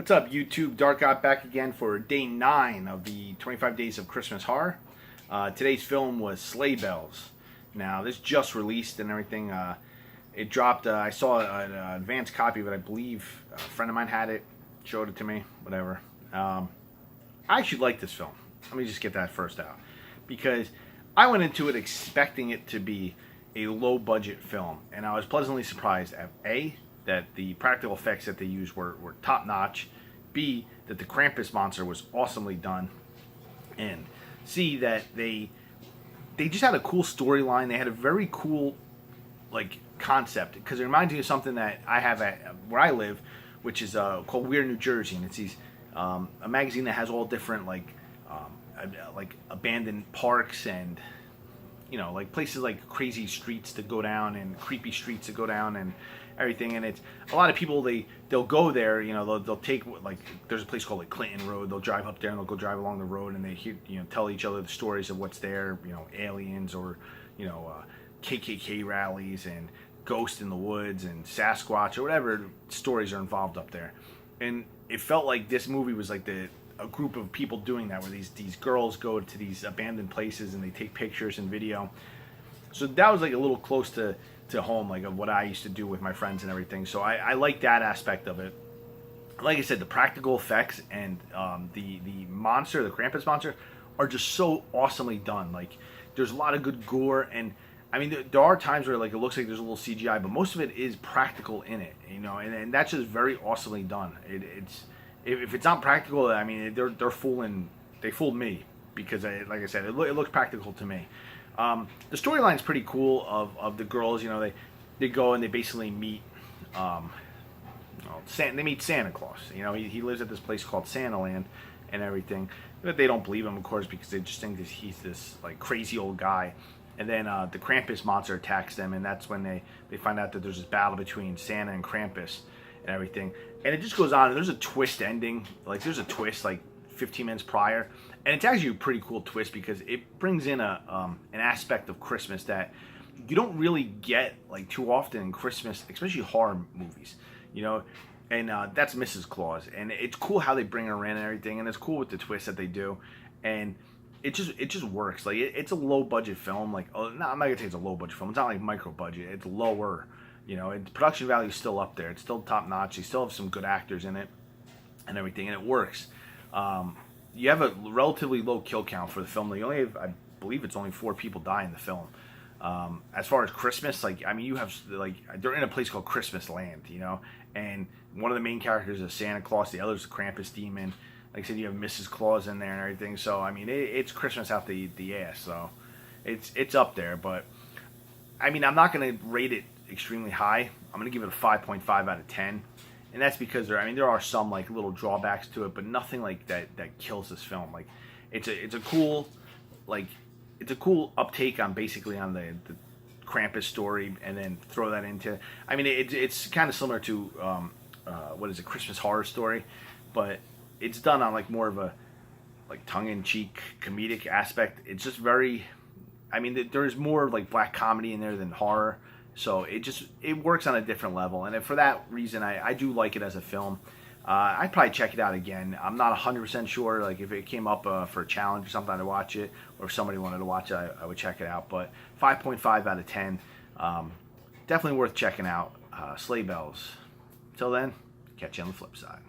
What's up, YouTube? Dark Got back again for day 9 of the 25 Days of Christmas Horror. Today's film was Sleigh Bells. Now, this just released and everything. It dropped. I saw an advanced copy of it. I believe a friend of mine had it, showed it to me, whatever. I actually like this film. Let me just get that first out. Because I went into it expecting it to be a low-budget film. And I was pleasantly surprised at A, that the practical effects that they used were top-notch, B, that the Krampus monster was awesomely done, and C, that they just had a cool storyline. They had a very cool concept, because it reminds me of something that I have at where I live, which is called Weird New Jersey, and it's a magazine that has all different abandoned parks and places like crazy streets to go down and creepy streets to go down and everything. And it's a lot of people, they'll go there, they'll take, there's a place called Clinton Road. They'll drive up there and they'll go drive along the road, and they hear, tell each other the stories of what's there, aliens or KKK rallies and ghosts in the woods and Sasquatch or whatever stories are involved up there. And it felt like this movie was like a group of people doing that, where these girls go to these abandoned places and they take pictures and video. So that was a little close to home, of what I used to do with my friends and everything. So I like that aspect of it. Like I said, the practical effects and the monster, the Krampus monster, are just so awesomely done. There's a lot of good gore, and I mean there are times where it looks like there's a little CGI, but most of it is practical in it, and that's just very awesomely done. If it's not practical, I mean they fooled me, because like I said, it looks practical to me. The storyline's pretty cool of the girls. They go and they basically meet they meet Santa Claus. He lives at this place called Santaland and everything, but they don't believe him, of course, because they just think that he's this crazy old guy. And then the Krampus monster attacks them, and that's when they find out that there's this battle between Santa and Krampus and everything. And it just goes on, and there's a twist ending. There's a twist 15 minutes prior, and it's actually a pretty cool twist, because it brings in an aspect of Christmas that you don't really get too often in Christmas, especially horror movies, and that's Mrs. Claus. And it's cool how they bring her in and everything, and it's cool with the twist that they do, and it just works. It's a low budget film. I'm not gonna say it's a low budget film. It's not micro budget. It's lower. The production value is still up there. It's still top notch. You still have some good actors in it and everything, and it works. You have a relatively low kill count for the film. You only have, I believe it's only 4 people die in the film. As far as Christmas, you have they're in a place called Christmas Land, and one of the main characters is Santa Claus. The other is the Krampus demon. Like I said, you have Mrs. Claus in there and everything. So I mean, it's Christmas out the ass. So it's up there. But I mean, I'm not gonna rate it extremely high. I'm gonna give it a 5.5 out of 10. And that's because there are some little drawbacks to it, but nothing that kills this film. It's a cool uptake on the Krampus story, and then throw that into. I mean, it's kind of similar to what is it, Christmas Horror Story, but it's done on more of a tongue-in-cheek comedic aspect. It's just very. I mean, there's more black comedy in there than horror. So it works on a different level, and for that reason, I do like it as a film. I'd probably check it out again. I'm not 100% sure. If it came up for a challenge or something, I'd watch it, or if somebody wanted to watch it, I would check it out. But 5.5 out of 10, definitely worth checking out. Sleigh Bells. Till then, catch you on the flip side.